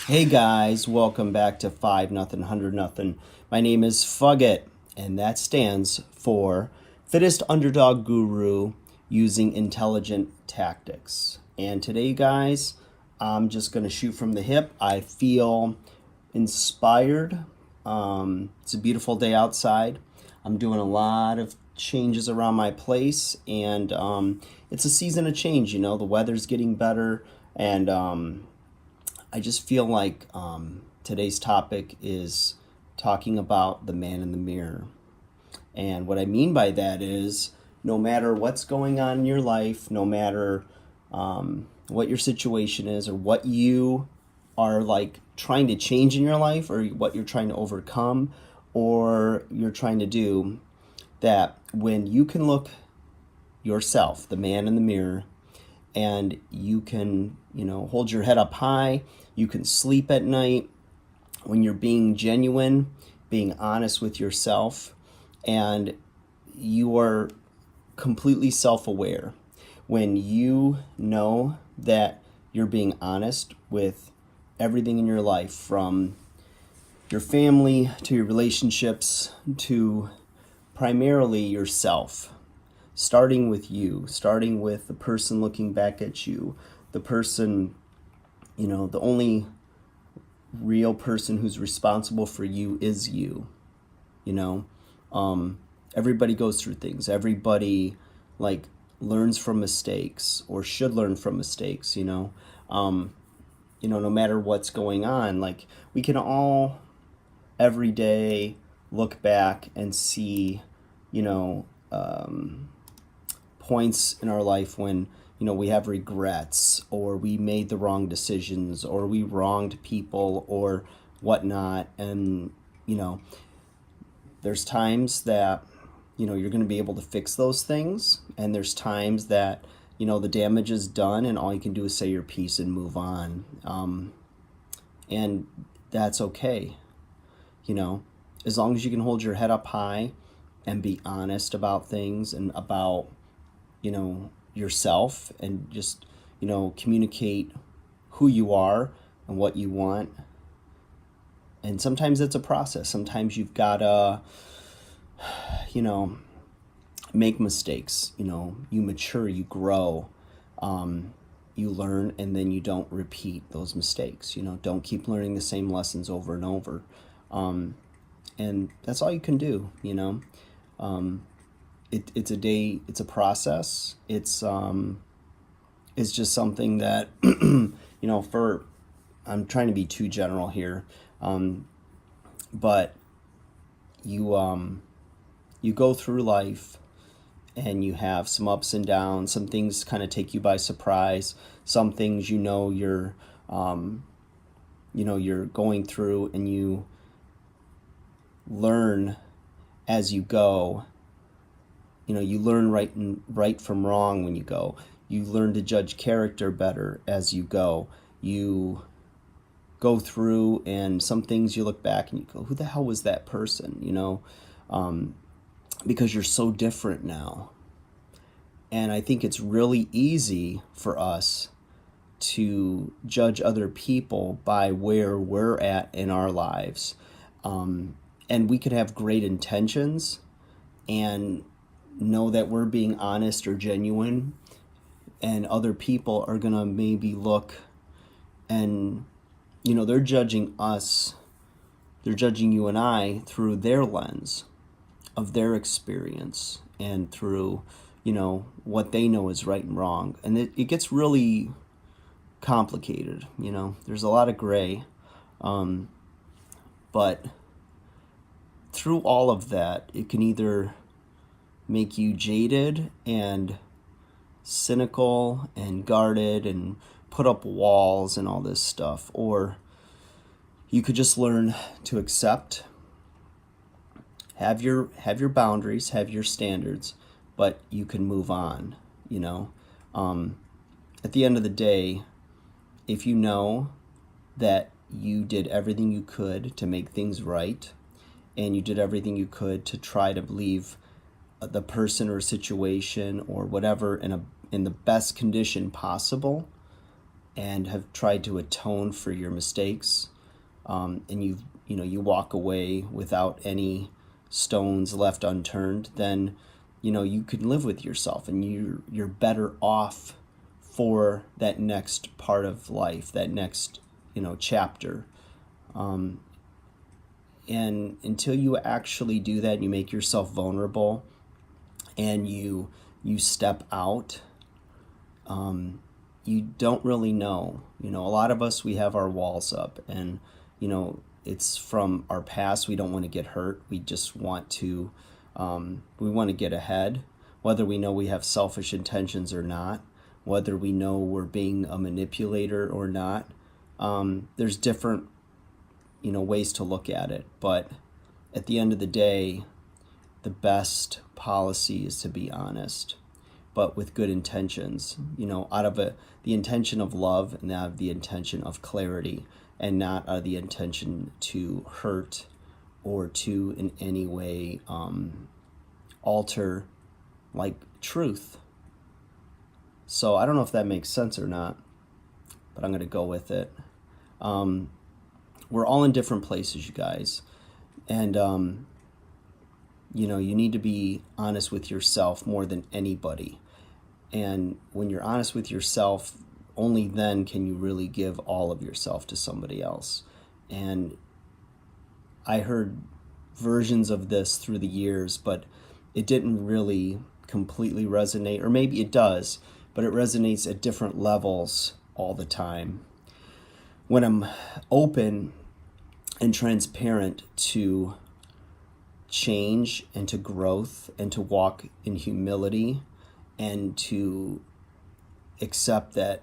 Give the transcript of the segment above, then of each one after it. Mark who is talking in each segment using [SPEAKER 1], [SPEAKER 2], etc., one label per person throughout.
[SPEAKER 1] Hey guys, welcome back to 5 nothing 100 nothing. My name is Fugget, and that stands for Fittest Underdog Guru Using Intelligent Tactics. And today, guys, I'm just going to shoot from the hip. I feel inspired. It's a beautiful day outside. I'm doing a lot of changes around my place, and it's a season of change. The weather's getting better, and I just feel like today's topic is talking about the man in the mirror. And what I mean by that is no matter what's going on in your life, no matter what your situation is or what you are like trying to change in your life or what you're trying to overcome or you're trying to do, that when you can look yourself, the man in the mirror, and you can, hold your head up high, you can sleep at night when you're being genuine, being honest with yourself, and you are completely self-aware. When you know that you're being honest with everything in your life, from your family to your relationships to primarily yourself, starting with you, starting with the person looking back at you, the person, the only real person who's responsible for you is you. Everybody goes through things. Everybody learns from mistakes or should learn from mistakes. No matter what's going on, we can all every day look back and see, points in our life when we have regrets, or we made the wrong decisions, or we wronged people or whatnot. And there's times that you're going to be able to fix those things, and there's times that the damage is done and all you can do is say your piece and move on. And that's okay. As long as you can hold your head up high and be honest about things and about yourself, and just communicate who you are and what you want. And sometimes it's a process. Sometimes you've got to make mistakes. You mature, you grow, you learn, and then you don't repeat those mistakes. Don't keep learning the same lessons over and over. And that's all you can do. It's a day, it's a process. It's just something that I'm trying to be too general here, but you go through life and you have some ups and downs. Some things kind of take you by surprise. Some things you're you're going through, and you learn as you go. You learn right from wrong when you go. You learn to judge character better as you go. You go through, and some things you look back and you go, who the hell was that person? Because you're so different now. And I think it's really easy for us to judge other people by where we're at in our lives. And we could have great intentions and know that we're being honest or genuine, and other people are gonna maybe look and they're judging us, they're judging you and I through their lens of their experience and through what they know is right and wrong. And it gets really complicated. There's a lot of gray, but through all of that, it can either make you jaded and cynical and guarded and put up walls and all this stuff, or you could just learn to accept, have your boundaries, have your standards, but you can move on. At the end of the day, if you know that you did everything you could to make things right, and you did everything you could to try to leave the person or situation or whatever in the best condition possible, and have tried to atone for your mistakes, and you walk away without any stones left unturned, then you can live with yourself, and you're better off for that next part of life, that next chapter. And until you actually do that, and you make yourself vulnerable, and you step out, you don't really know. A lot of us, we have our walls up, and it's from our past. We don't want to get hurt. We just want to get ahead, whether we know we have selfish intentions or not, whether we know we're being a manipulator or not. There's different ways to look at it, but at the end of the day, the best policy is to be honest, but with good intentions, out of the intention of love, and out of the intention of clarity, and not out of the intention to hurt or to in any way alter truth. So I don't know if that makes sense or not, but I'm going to go with it. We're all in different places, you guys. And, you need to be honest with yourself more than anybody. And when you're honest with yourself, only then can you really give all of yourself to somebody else. And I heard versions of this through the years, but it didn't really completely resonate, or maybe it does, but it resonates at different levels all the time. When I'm open and transparent to change and to growth and to walk in humility and to accept that,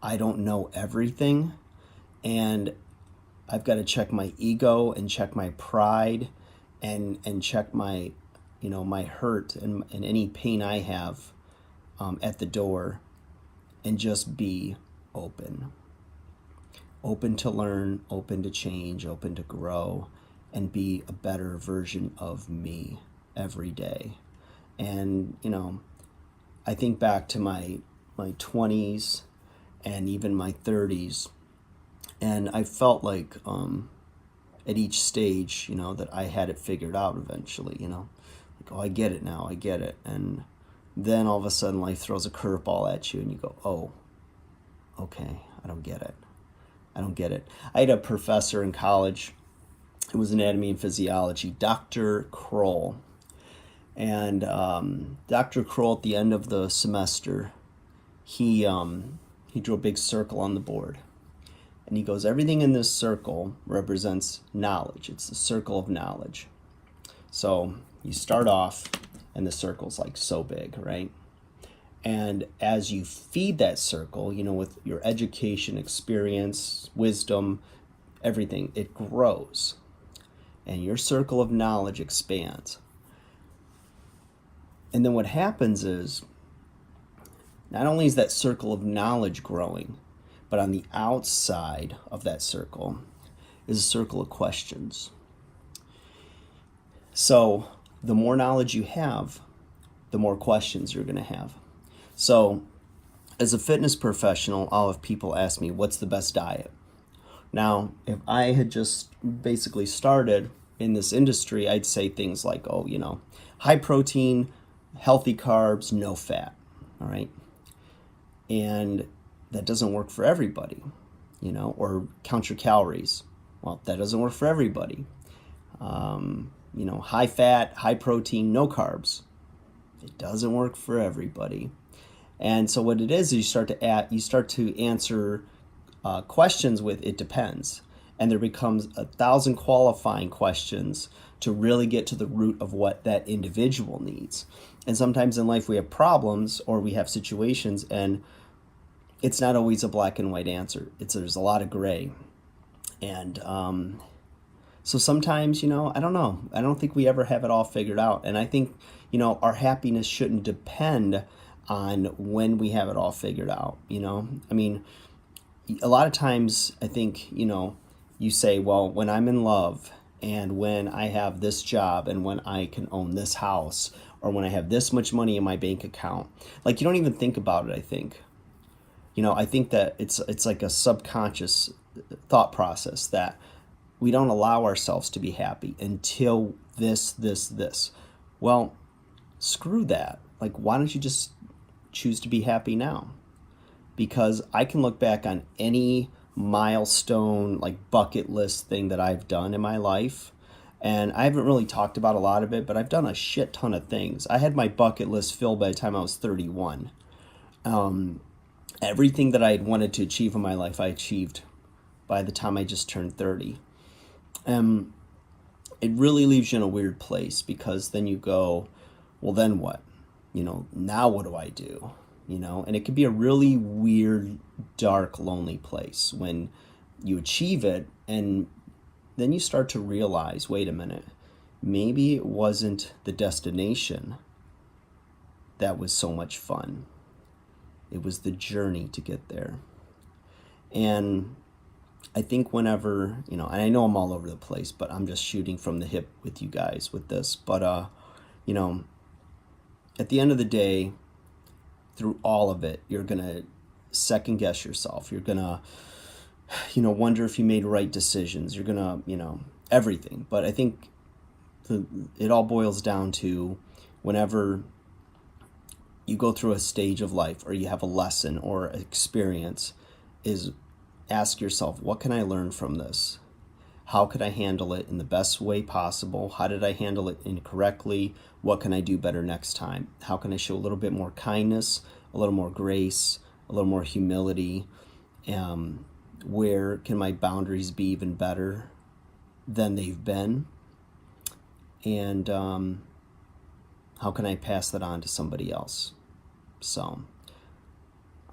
[SPEAKER 1] I don't know everything, and I've got to check my ego and check my pride and check my, my hurt and any pain I have at the door, and just be open. Open to learn, open to change, open to grow, and be a better version of me every day. And, I think back to my 20s and even my 30s, and I felt like at each stage, that I had it figured out eventually, oh, I get it now, I get it. And then all of a sudden life throws a curveball at you, and you go, oh, okay, I don't get it. I had a professor in college. It was anatomy and physiology, Dr. Kroll. And Dr. Kroll, at the end of the semester, he drew a big circle on the board. And he goes, everything in this circle represents knowledge. It's the circle of knowledge. So you start off, and the circle's so big, right? And as you feed that circle, with your education, experience, wisdom, everything, it grows. And your circle of knowledge expands. And then what happens is, not only is that circle of knowledge growing, but on the outside of that circle is a circle of questions. So the more knowledge you have, the more questions you're going to have. So as a fitness professional, I'll have people ask me, what's the best diet? Now, if I had just basically started in this industry, I'd say things like, high protein, healthy carbs, no fat, all right? And that doesn't work for everybody, or count your calories. Well, that doesn't work for everybody. High fat, high protein, no carbs. It doesn't work for everybody. And so what it is you start to answer questions with it depends. And there becomes 1,000 qualifying questions to really get to the root of what that individual needs. And sometimes in life we have problems, or we have situations, and it's not always a black and white answer. There's a lot of gray. And so sometimes, I don't know. I don't think we ever have it all figured out. And I think, our happiness shouldn't depend on when we have it all figured out, I mean, a lot of times I think, you say, well, when I'm in love, and when I have this job, and when I can own this house, or when I have this much money in my bank account, you don't even think about it, I think. I think that it's like a subconscious thought process that we don't allow ourselves to be happy until this. Well, screw that. Like, why don't you just choose to be happy now? Because I can look back on any milestone, like bucket list thing that I've done in my life. And I haven't really talked about a lot of it, but I've done a shit ton of things. I had my bucket list filled by the time I was 31. Everything that I had wanted to achieve in my life, I achieved by the time I just turned 30. It really leaves you in a weird place because then you go, well, then what? Now what do I do? And it could be a really weird, dark, lonely place when you achieve it and then you start to realize, wait a minute, maybe it wasn't the destination that was so much fun. It was the journey to get there. And I think whenever, and I know I'm all over the place, but I'm just shooting from the hip with you guys with this. But, at the end of the day, through all of it, you're going to second guess yourself. You're going to, wonder if you made right decisions. You're going to, everything. But I think it all boils down to whenever you go through a stage of life or you have a lesson or experience, is ask yourself, what can I learn from this? How could I handle it in the best way possible? How did I handle it incorrectly? What can I do better next time? How can I show a little bit more kindness, a little more grace, a little more humility? Where can my boundaries be even better than they've been? And how can I pass that on to somebody else? So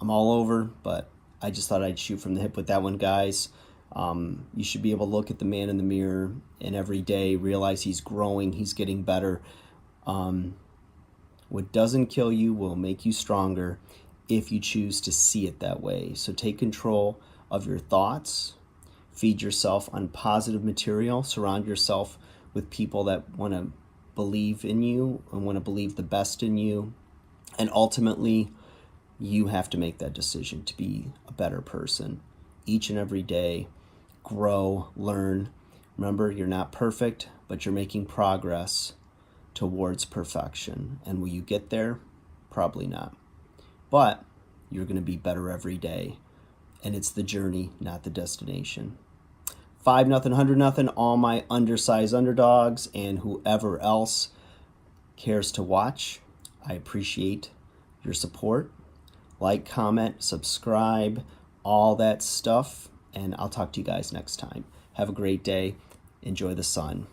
[SPEAKER 1] I'm all over, but I just thought I'd shoot from the hip with that one, guys. You should be able to look at the man in the mirror and every day realize he's growing, he's getting better. What doesn't kill you will make you stronger if you choose to see it that way. So take control of your thoughts, feed yourself on positive material, surround yourself with people that want to believe in you and want to believe the best in you. And ultimately, you have to make that decision to be a better person each and every day. Grow, learn. Remember, you're not perfect, but you're making progress towards perfection. And will you get there? Probably not. But you're going to be better every day. And it's the journey, not the destination. 5-0, 100-0, all my undersized underdogs and whoever else cares to watch. I appreciate your support. Like, comment, subscribe, all that stuff. And I'll talk to you guys next time. Have a great day. Enjoy the sun.